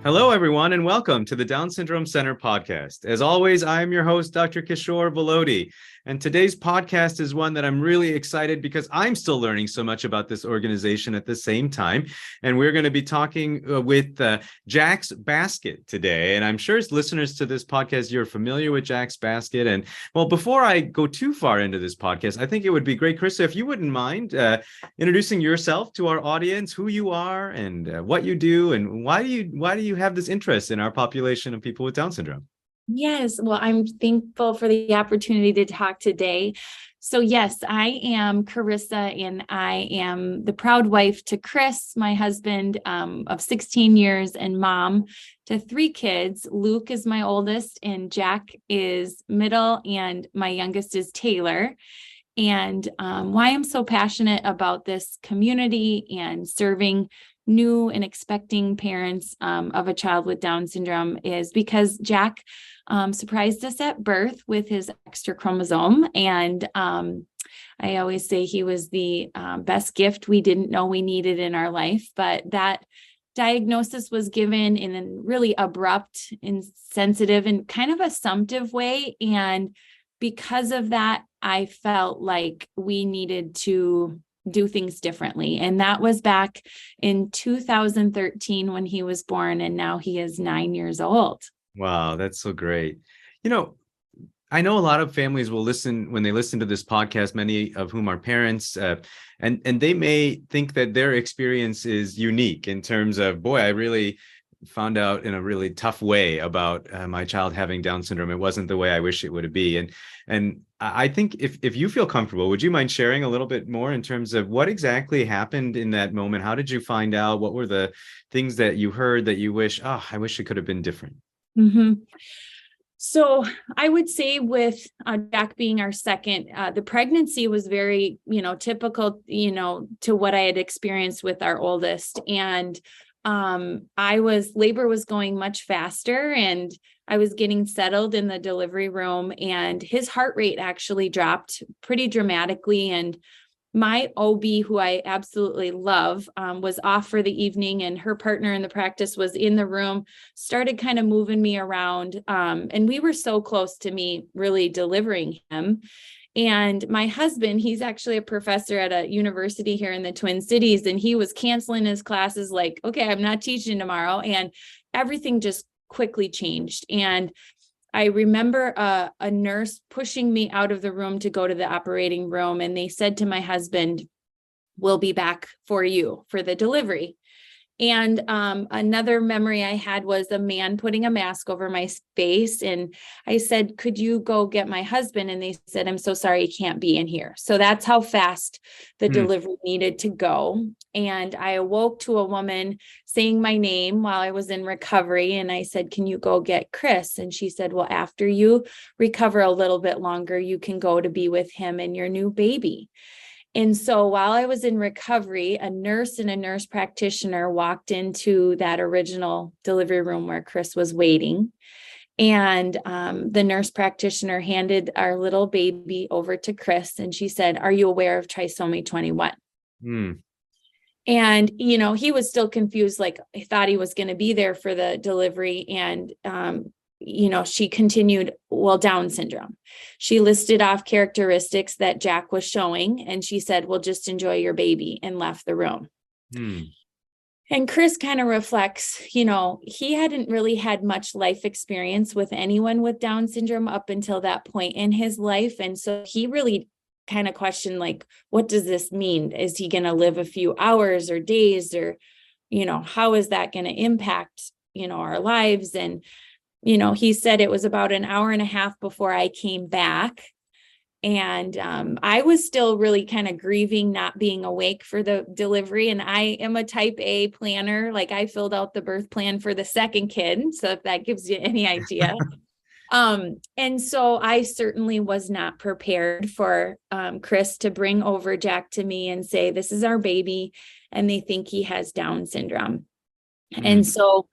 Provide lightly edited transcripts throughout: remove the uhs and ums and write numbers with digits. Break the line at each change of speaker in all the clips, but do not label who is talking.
Hello, everyone, and welcome to the Down Syndrome Center podcast. As always, I am your host, Dr. Kishore Velody, and today's podcast is one that I'm really excited because I'm still learning so much about this organization at the same time, and we're going to be talking with Jack's Basket today, and I'm sure as listeners to this podcast, you're familiar with Jack's Basket, and well, before I go too far into this podcast, I think it would be great, Carissa, if you wouldn't mind introducing yourself to our audience, who you are, and what you do, and why do you have this interest in our population of people with Down syndrome?
Yes, well, I'm thankful for the opportunity to talk today. So yes, I am Carissa, and I am the proud wife to Chris, my husband of 16 years, and mom to 3 kids. Luke is my oldest, and Jack is middle, and my youngest is Taylor. And why I'm so passionate about this community and serving new and expecting parents of a child with Down syndrome is because Jack surprised us at birth with his extra chromosome. And I always say he was the best gift we didn't know we needed in our life. But that diagnosis was given in a really abrupt, insensitive, and kind of assumptive way. And because of that, I felt like we needed to do things differently. And that was back in 2013 when he was born, and now he is 9 years old.
Wow, that's so great. I know a lot of families will listen when they listen to this podcast, many of whom are parents, and they may think that their experience is unique in terms of, boy, I really found out in a really tough way about my child having Down syndrome. It wasn't the way I wish it would be. And I think if you feel comfortable, would you mind sharing a little bit more in terms of what exactly happened in that moment? How did you find out? What were the things that you heard that you wish, I wish it could have been different?
Mm-hmm. So I would say with Jack being our second, the pregnancy was very, typical, to what I had experienced with our oldest. And labor was going much faster, and I was getting settled in the delivery room, and his heart rate actually dropped pretty dramatically. And my OB, who I absolutely love, was off for the evening, and her partner in the practice was in the room, started kind of moving me around. And we were so close to me really delivering him. And my husband, he's actually a professor at a university here in the Twin Cities, and he was canceling his classes like, okay, I'm not teaching tomorrow. And everything just quickly changed. And I remember a nurse pushing me out of the room to go to the operating room. And they said to my husband, we'll be back for you for the delivery. And another memory I had was a man putting a mask over my face. And I said, could you go get my husband? And they said, I'm so sorry, he can't be in here. So that's how fast the delivery needed to go. And I awoke to a woman saying my name while I was in recovery. And I said, can you go get Chris? And she said, well, after you recover a little bit longer, you can go to be with him and your new baby. And so while I was in recovery, a nurse and a nurse practitioner walked into that original delivery room where Chris was waiting. And the nurse practitioner handed our little baby over to Chris. And she said, are you aware of trisomy 21? And, he was still confused, like I thought he was going to be there for the delivery. And she continued, well, Down syndrome. She listed off characteristics that Jack was showing, and she said, well, just enjoy your baby, and left the room. And Chris kind of reflects, he hadn't really had much life experience with anyone with Down syndrome up until that point in his life. And so he really kind of questioned, like, what does this mean? Is he going to live a few hours or days, or, how is that going to impact, our lives? And he said it was about an hour and a half before I came back. And I was still really kind of grieving not being awake for the delivery. And I am a type A planner. Like, I filled out the birth plan for the second kid. So if that gives you any idea. And so I certainly was not prepared for Chris to bring over Jack to me and say, this is our baby, and they think he has Down syndrome. And so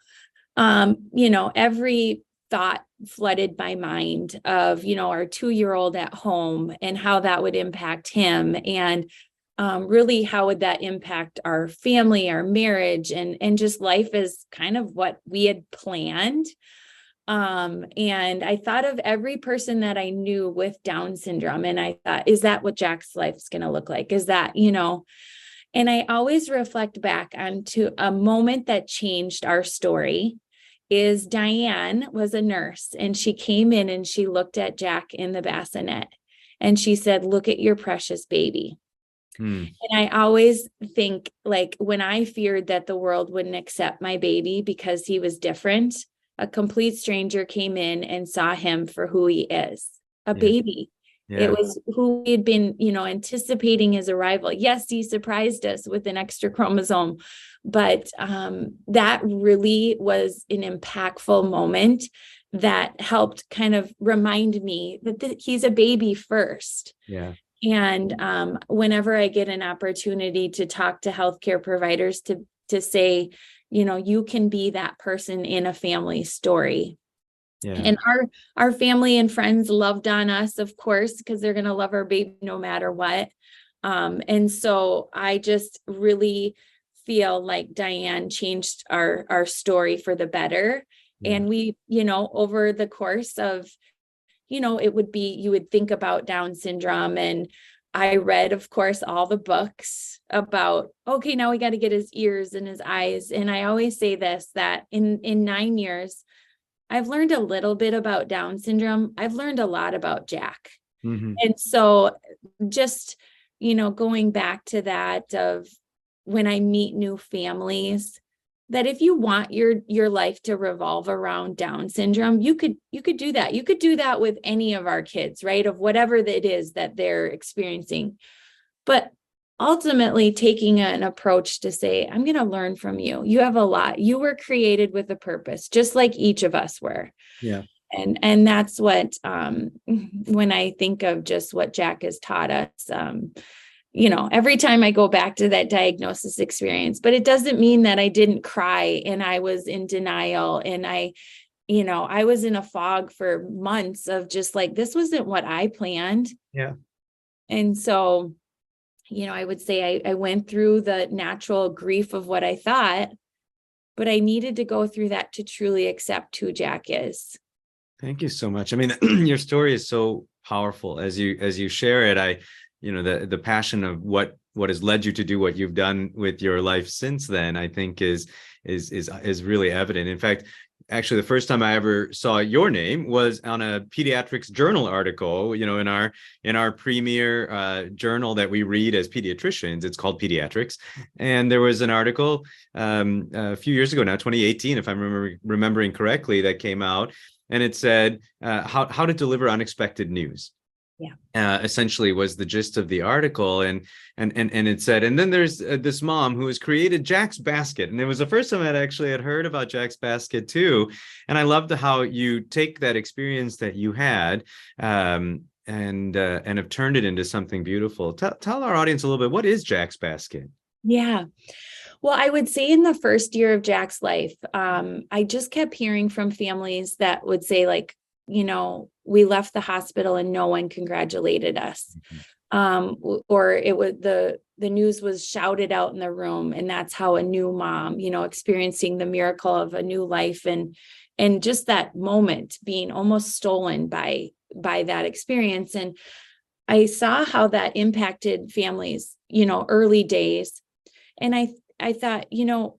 every thought flooded my mind of, our 2-year-old at home and how that would impact him. And really how would that impact our family, our marriage, and just life as kind of what we had planned. And I thought of every person that I knew with Down syndrome. And I thought, is that what Jack's life's going to look like? Is that, and I always reflect back onto a moment that changed our story. Is Diane was a nurse, and she came in and she looked at Jack in the bassinet and she said, "Look at your precious baby." And I always think, like, when I feared that the world wouldn't accept my baby because he was different, a complete stranger came in and saw him for who he is, a baby. It was who we had been, anticipating his arrival. Yes, he surprised us with an extra chromosome, but that really was an impactful moment that helped kind of remind me that he's a baby first.
Yeah.
And whenever I get an opportunity to talk to healthcare providers to say, you can be that person in a family story. Yeah. And our family and friends loved on us, of course, because they're going to love our baby no matter what. And so I just really feel like Diane changed our story for the better. Yeah. And we, over the course of, it would be, you would think about Down syndrome, and I read, of course, all the books about, okay, now we got to get his ears and his eyes. And I always say this, that in 9 years, I've learned a little bit about Down syndrome. I've learned a lot about Jack. Mm-hmm. And so just, going back to that of when I meet new families, that if you want your life to revolve around Down syndrome, you could do that. You could do that with any of our kids, right? Of whatever it is that they're experiencing. But ultimately taking an approach to say, I'm going to learn from you. You have a lot. You were created with a purpose, just like each of us were. Yeah. And that's what, when I think of just what Jack has taught us, every time I go back to that diagnosis experience, but it doesn't mean that I didn't cry and I was in denial and I was in a fog for months of just like, this wasn't what I planned. Yeah. And so, I would say I went through the natural grief of what I thought, but I needed to go through that to truly accept who Jack is.
Thank you so much. I mean, your story is so powerful as you share it. The passion of what has led you to do what you've done with your life since then, I think is really evident. In fact, actually, the first time I ever saw your name was on a pediatrics journal article, in our premier journal that we read as pediatricians. It's called Pediatrics. And there was an article a few years ago now, 2018, if I'm remembering correctly, that came out. And it said how to deliver unexpected news. Yeah. Essentially was the gist of the article. And it said, and then there's this mom who has created Jack's Basket. And it was the first time I had heard about Jack's Basket too. And I loved how you take that experience that you had and have turned it into something beautiful. Tell our audience a little bit, what is Jack's Basket?
Yeah. Well, I would say in the first year of Jack's life, I just kept hearing from families that would say, like, we left the hospital and no one congratulated us. Or it was the news was shouted out in the room. And that's how a new mom, experiencing the miracle of a new life and just that moment being almost stolen by that experience. And I saw how that impacted families, early days. And I thought,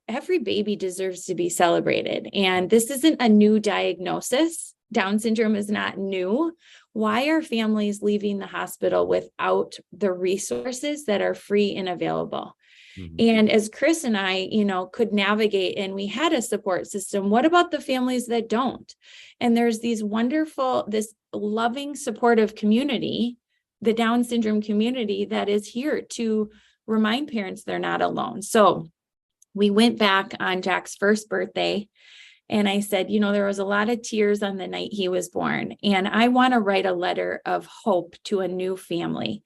every baby deserves to be celebrated. And this isn't a new diagnosis. Down syndrome is not new. Why are families leaving the hospital without the resources that are free and available? Mm-hmm. And as Chris and I, could navigate and we had a support system, what about the families that don't? And there's this loving, supportive community, the Down syndrome community, that is here to remind parents they're not alone. So we went back on Jack's first birthday. And I said, there was a lot of tears on the night he was born. And I want to write a letter of hope to a new family.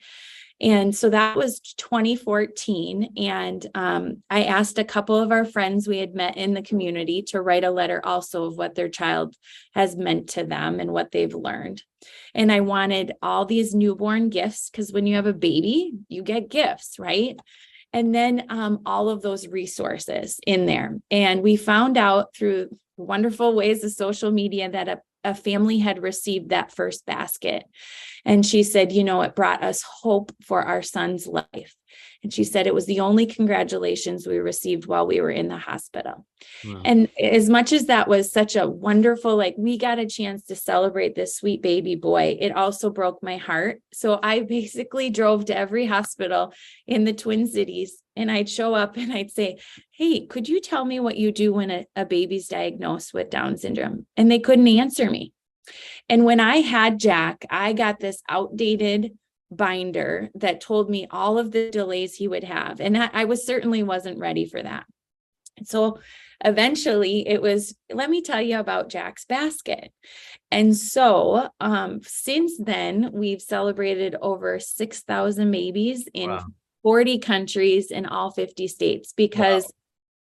And so that was 2014. And I asked a couple of our friends we had met in the community to write a letter also of what their child has meant to them and what they've learned. And I wanted all these newborn gifts, because when you have a baby, you get gifts, right? And then all of those resources in there. And we found out through wonderful ways of social media that a family had received that first basket. And she said, it brought us hope for our son's life. And she said it was the only congratulations we received while we were in the hospital. Wow. And as much as that was such a wonderful, we got a chance to celebrate this sweet baby boy, it also broke my heart. So I basically drove to every hospital in the Twin Cities, and I'd show up and I'd say, hey, could you tell me what you do when a baby's diagnosed with Down syndrome? And they couldn't answer me. And when I had Jack, I got this outdated binder that told me all of the delays he would have. And I certainly wasn't ready for that. So eventually it was, let me tell you about Jack's basket. And so since then, we've celebrated over 6,000 babies in 40 countries in all 50 states, because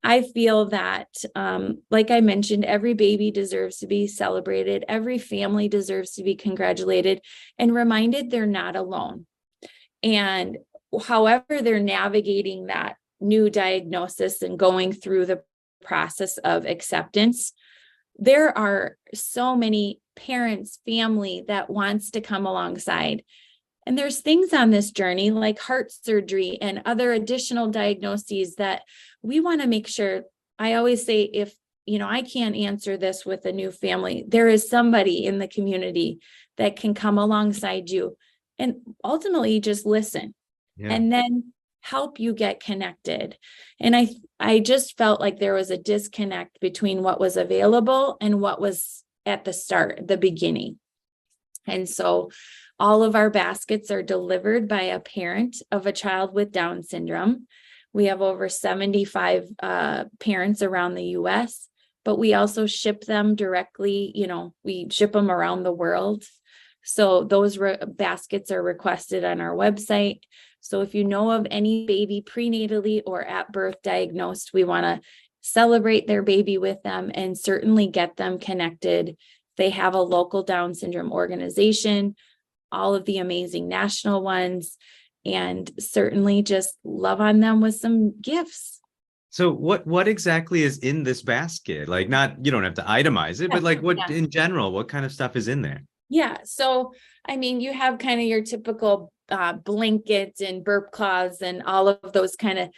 I feel that, like I mentioned, every baby deserves to be celebrated. Every family deserves to be congratulated and reminded they're not alone. And however they're navigating that new diagnosis and going through the process of acceptance, there are so many parents, family that wants to come alongside. And there's things on this journey like heart surgery and other additional diagnoses that we want to make sure. I always say, if I can't answer this with a new family, there is somebody in the community that can come alongside you and ultimately just listen and then help you get connected. And I just felt like there was a disconnect between what was available and what was at the start, the beginning. And so all of our baskets are delivered by a parent of a child with Down syndrome. We have over 75 parents around the US, but we also ship them directly. We ship them around the world. So those baskets are requested on our website. So if you know of any baby prenatally or at birth diagnosed, we want to celebrate their baby with them and certainly get them connected. They have a local Down syndrome organization, all of the amazing national ones, and certainly just love on them with some gifts.
So what exactly is in this basket? You don't have to itemize it, but what in general, what kind of stuff is in there?
Yeah. So, you have kind of your typical blankets and burp cloths and all of those kind of,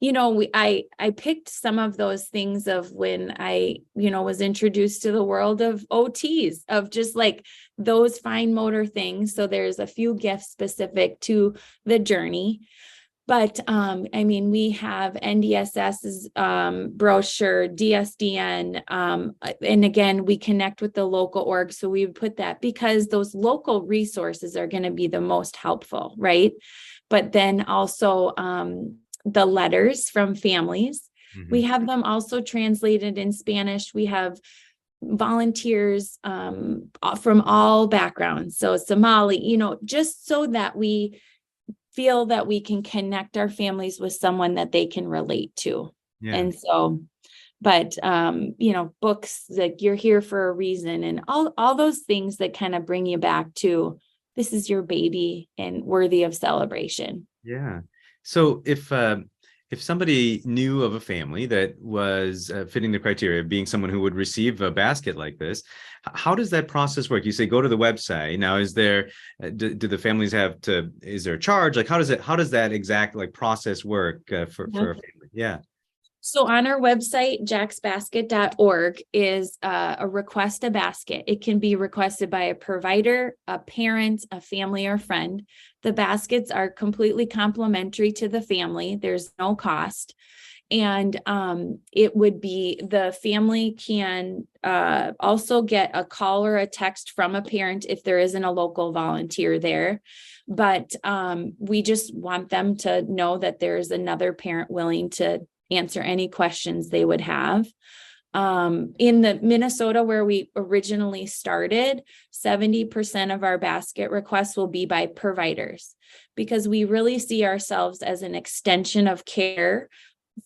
I picked some of those things of when I, was introduced to the world of OTs, of just those fine motor things. So there's a few gifts specific to the journey. But we have NDSS's brochure, DSDN, and again, we connect with the local org. So we would put that because those local resources are going to be the most helpful, right? But then also the letters from families. Mm-hmm. We have them also translated in Spanish. We have volunteers from all backgrounds. So Somali, just so that we feel that we can connect our families with someone that they can relate to. Yeah. And so, but, books like You're Here for a Reason and all those things that kind of bring you back to this is your baby and worthy of celebration.
Yeah. So if somebody knew of a family that was fitting the criteria of being someone who would receive a basket like this, how does that process work? You say go to the website. Now, is there do the families is there a charge? How does that exact process work for a family? Yeah.
So on our website, jacksbasket.org is a request a basket. It can be requested by a provider, a parent, a family, or friend. The baskets are completely complimentary to the family. There's no cost. And it would be the family can also get a call or a text from a parent if there isn't a local volunteer there. But we just want them to know that there's another parent willing to answer any questions they would have. In the Minnesota, where we originally started, 70% of our basket requests will be by providers, because we really see ourselves as an extension of care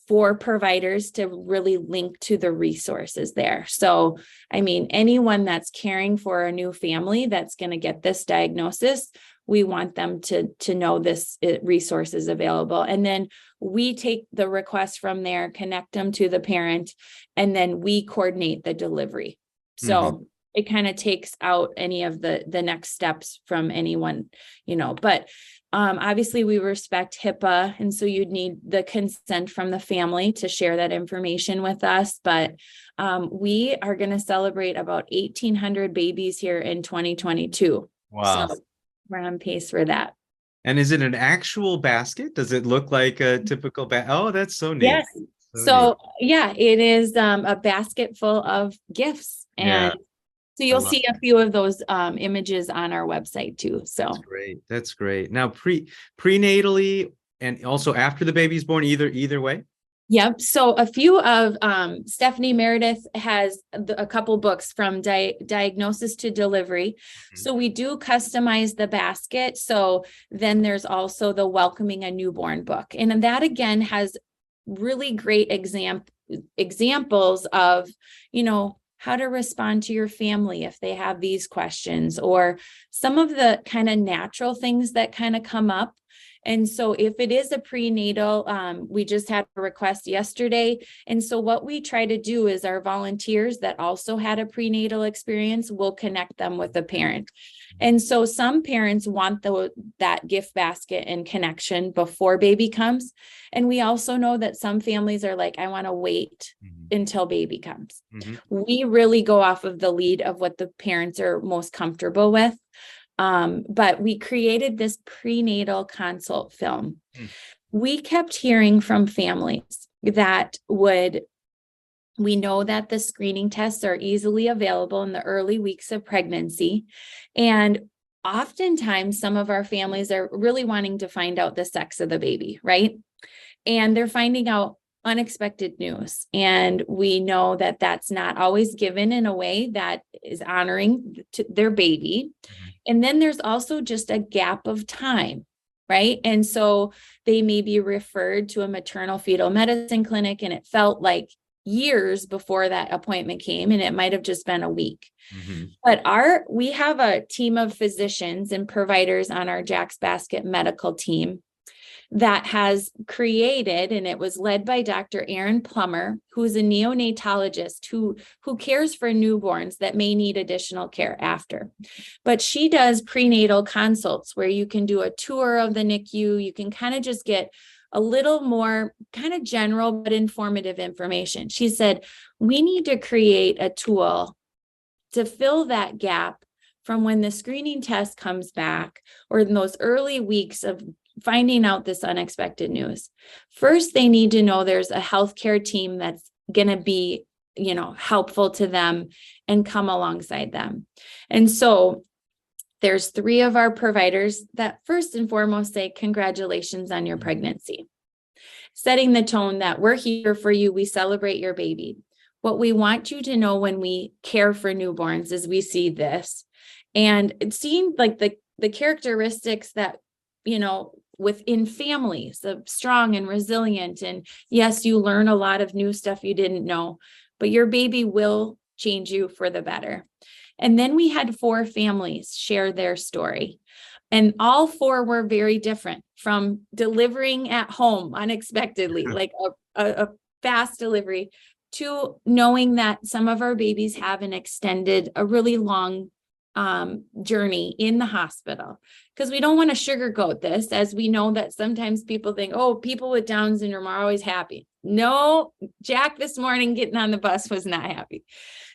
for providers to really link to the resources there. So, I mean, anyone that's caring for a new family that's going to get this diagnosis, we want them to know this resource is available. And then we take the request from there, connect them to the parent, and then we coordinate the delivery. So it kind of takes out any of the next steps from anyone, but obviously we respect HIPAA. And so you'd need the consent from the family to share that information with us. But we are going to celebrate about 1,800 babies here in 2022.
Wow.
So we're on pace for that.
And is it an actual basket? Does it look like a typical basket? Oh, that's so neat.
Yes. So yeah, it is a basket full of gifts. And so you'll see a few of those images on our website too. So
that's great. That's great. Now prenatally and also after the baby's born, either way.
Yep. So a few of Stephanie Meredith has a couple books from diagnosis to delivery. So we do customize the basket. So then there's also the Welcoming a Newborn book. And that again has really great examples of, how to respond to your family if they have these questions, or some of the kind of natural things that kind of come up. And so if it is a prenatal, we just had a request yesterday. And so what we try to do is our volunteers that also had a prenatal experience, we'll connect them with a parent. And so some parents want that gift basket and connection before baby comes. And we also know that some families are like, I want to wait until baby comes. We really go off of the lead of what the parents are most comfortable with. But we created this prenatal consult film. We kept hearing from families that we know that the screening tests are easily available in the early weeks of pregnancy. And oftentimes some of our families are really wanting to find out the sex of the baby, right? And they're finding out unexpected news. And we know that that's not always given in a way that is honoring to their baby. And then there's also just a gap of time, right? And so they may be referred to a maternal fetal medicine clinic, and it felt like years before that appointment came, and it might have just been a week. But we have a team of physicians and providers on our Jack's Basket medical team that has created, and it was led by Dr. Erin Plummer, who's a neonatologist who cares for newborns that may need additional care after. But she does prenatal consults where you can do a tour of the NICU. You can kind of just get a little more kind of general but informative information. She said, we need to create a tool to fill that gap from when the screening test comes back, or in those early weeks of finding out this unexpected news. First, they need to know there's a healthcare team that's going to be, helpful to them and come alongside them. And so there's 3 of our providers that first and foremost say, congratulations on your pregnancy, setting the tone that we're here for you. We celebrate your baby. What we want you to know when we care for newborns is we see this. And it seemed like the characteristics that, within families of strong and resilient. And yes, you learn a lot of new stuff you didn't know, but your baby will change you for the better. And then we had 4 families share their story. And all 4 were very different, from delivering at home unexpectedly, like a fast delivery, to knowing that some of our babies have a really long journey in the hospital, because we don't want to sugarcoat this, as we know that sometimes people think, oh, people with Down syndrome are always happy. No, Jack this morning getting on the bus was not happy.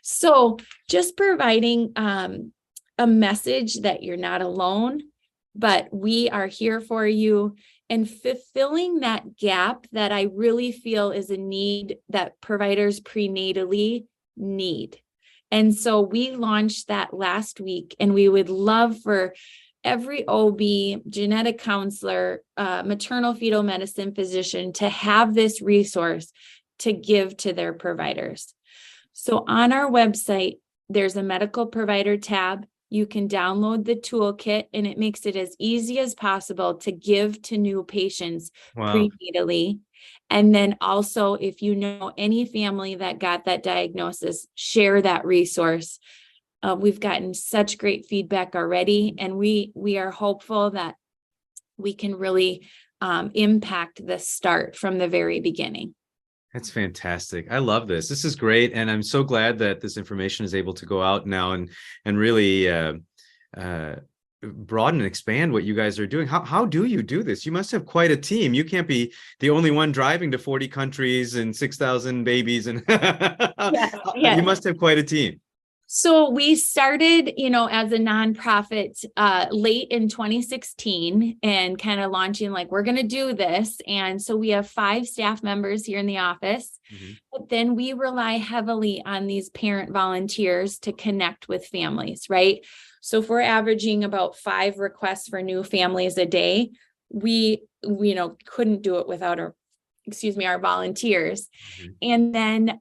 So just providing a message that you're not alone, but we are here for you, and fulfilling that gap that I really feel is a need that providers prenatally need. And so we launched that last week, and we would love for every OB, genetic counselor, maternal fetal medicine physician to have this resource to give to their providers. So on our website, there's a medical provider tab. You can download the toolkit, and it makes it as easy as possible to give to new patients
Wow.
prenatally. And then also, if you know any family that got that diagnosis, share that resource. We've gotten such great feedback already, and we are hopeful that we can really impact the start from the very beginning.
That's fantastic. I love this. This is great, and I'm so glad that this information is able to go out now and really broaden and expand what you guys are doing. How do you do this? You must have quite a team. You can't be the only one driving to 40 countries and 6,000 babies, and
Yeah.
you must have quite a team.
So we started, as a nonprofit late in 2016 and kind of launching like, we're going to do this. And so we have 5 staff members here in the office, but then we rely heavily on these parent volunteers to connect with families, right? So if we're averaging about 5 requests for new families a day, we couldn't do it without our volunteers. And then,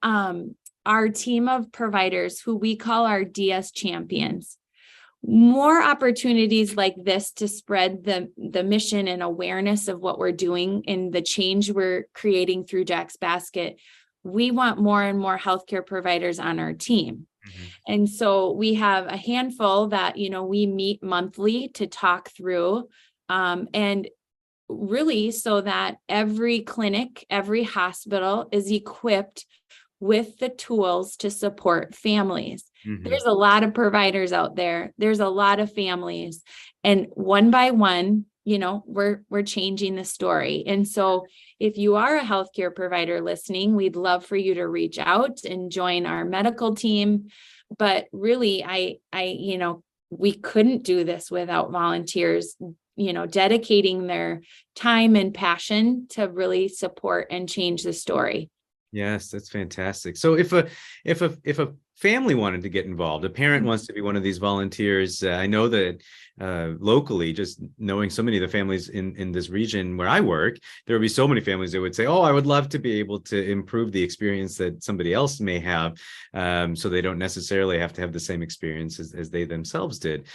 our team of providers who we call our DS champions. More opportunities like this to spread the mission and awareness of what we're doing and the change we're creating through Jack's Basket. We want more and more healthcare providers on our team. And so we have a handful that, we meet monthly to talk through, and really so that every clinic, every hospital is equipped with the tools to support families. There's a lot of providers out there. There's a lot of families, and one by one, we're changing the story. And so if you are a healthcare provider listening, we'd love for you to reach out and join our medical team. But really, we couldn't do this without volunteers, dedicating their time and passion to really support and change the story.
Yes, that's fantastic. So if a family wanted to get involved, a parent wants to be one of these volunteers, I know that locally, just knowing so many of the families in this region where I work, there would be so many families that would say, oh, I would love to be able to improve the experience that somebody else may have, so they don't necessarily have to have the same experience as they themselves did.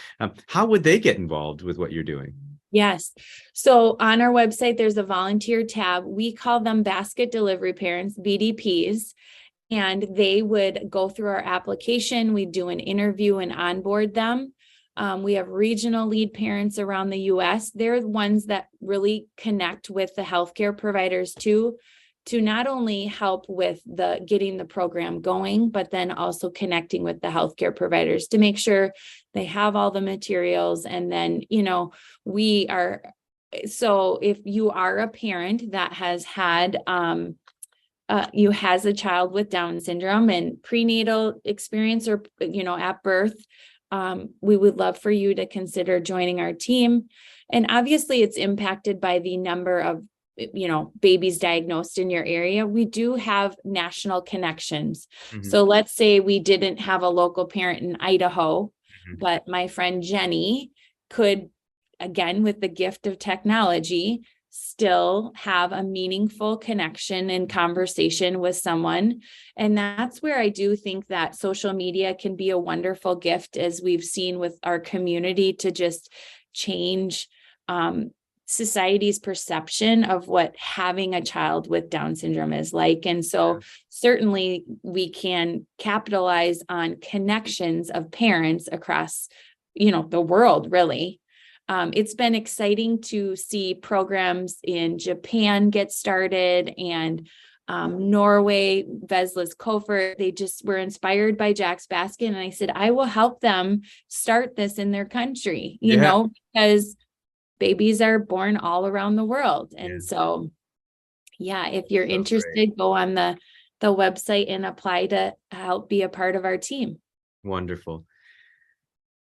How would they get involved with what you're doing?
Yes. So on our website, there's a volunteer tab. We call them basket delivery parents, BDPs, and they would go through our application. We do an interview and onboard them. We have regional lead parents around the US. They're the ones that really connect with the healthcare providers to not only help with getting the program going, but then also connecting with the healthcare providers to make sure they have all the materials. And then, so if you are a parent that has had, has a child with Down syndrome and prenatal experience or, at birth, we would love for you to consider joining our team. And obviously it's impacted by the number of babies diagnosed in your area. We do have national connections. So let's say we didn't have a local parent in Idaho, but my friend Jenny could, again, with the gift of technology, still have a meaningful connection and conversation with someone. And that's where I do think that social media can be a wonderful gift, as we've seen with our community, to just change society's perception of what having a child with Down syndrome is like. And so certainly we can capitalize on connections of parents across, the world, really. It's been exciting to see programs in Japan get started, and Norway, Veslas Kofor, they just were inspired by Jack's Basket. And I said, I will help them start this in their country, because babies are born all around the world. And so, if you're interested, go on the website and apply to help be a part of our team.
Wonderful.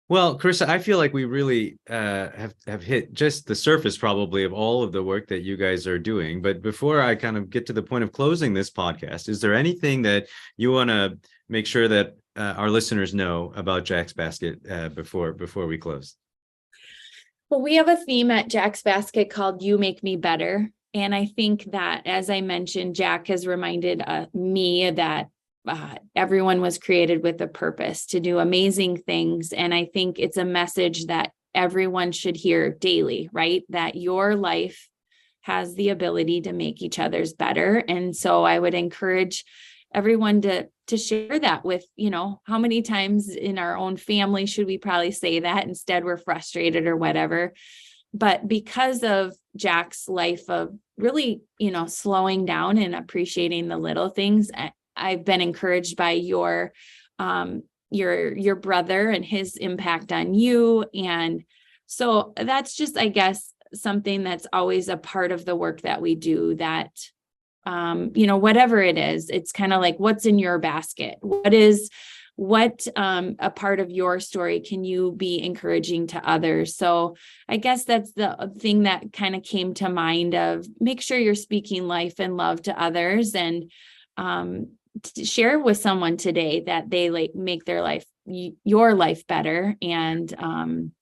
Well, Carissa, I feel like we really have hit just the surface probably of all of the work that you guys are doing. But before I kind of get to the point of closing this podcast, is there anything that you want to make sure that our listeners know about Jack's Basket before we close?
Well, we have a theme at Jack's Basket called You Make Me Better. And I think that, as I mentioned, Jack has reminded me that everyone was created with a purpose to do amazing things. And I think it's a message that everyone should hear daily, right? That your life has the ability to make each other's better. And so I would encourage everyone to share that with, how many times in our own family should we probably say that? Instead, we're frustrated or whatever. But because of Jack's life of really, slowing down and appreciating the little things, I've been encouraged by your brother and his impact on you. And so that's just, I guess, something that's always a part of the work that we do, that, whatever it is, it's kind of like, what's in your basket? What a part of your story can you be encouraging to others? So I guess that's the thing that kind of came to mind, of make sure you're speaking life and love to others, and share with someone today that they make their life, your life better. And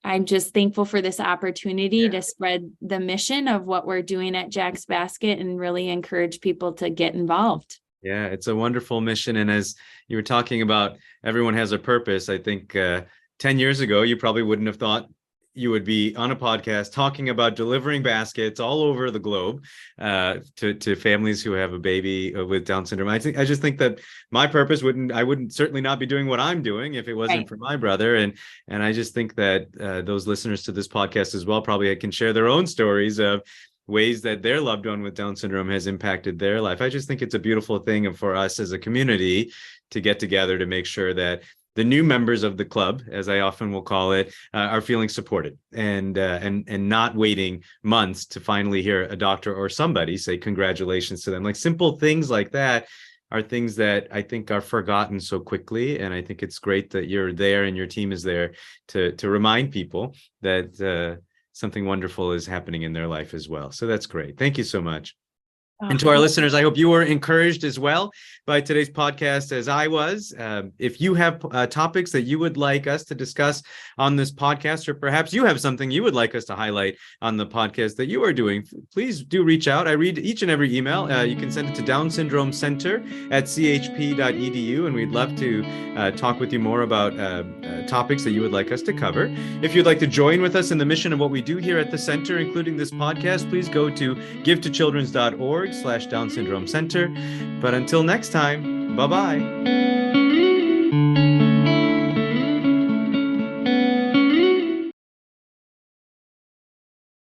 I'm just thankful for this opportunity to spread the mission of what we're doing at Jack's Basket and really encourage people to get involved.
Yeah, it's a wonderful mission. And as you were talking about, everyone has a purpose. I think 10 years ago, you probably wouldn't have thought you would be on a podcast talking about delivering baskets all over the globe to families who have a baby with Down syndrome. I just think that my purpose I wouldn't certainly not be doing what I'm doing if it wasn't for my brother. And I just think that those listeners to this podcast as well probably can share their own stories of ways that their loved one with Down syndrome has impacted their life. I just think it's a beautiful thing for us as a community to get together to make sure that the new members of the club, as I often will call it, are feeling supported and not waiting months to finally hear a doctor or somebody say congratulations to them. Like simple things like that are things that I think are forgotten so quickly. And I think it's great that you're there and your team is there to remind people that something wonderful is happening in their life as well. So that's great. Thank you so much. And to our listeners, I hope you were encouraged as well by today's podcast as I was. If you have topics that you would like us to discuss on this podcast, or perhaps you have something you would like us to highlight on the podcast that you are doing, please do reach out. I read each and every email. You can send it to Down Syndrome Center at chp.edu, and we'd love to talk with you more about topics that you would like us to cover. If you'd like to join with us in the mission of what we do here at the center, including this podcast, please go to givetochildrens.org/Down Syndrome Center. But until next time, bye-bye.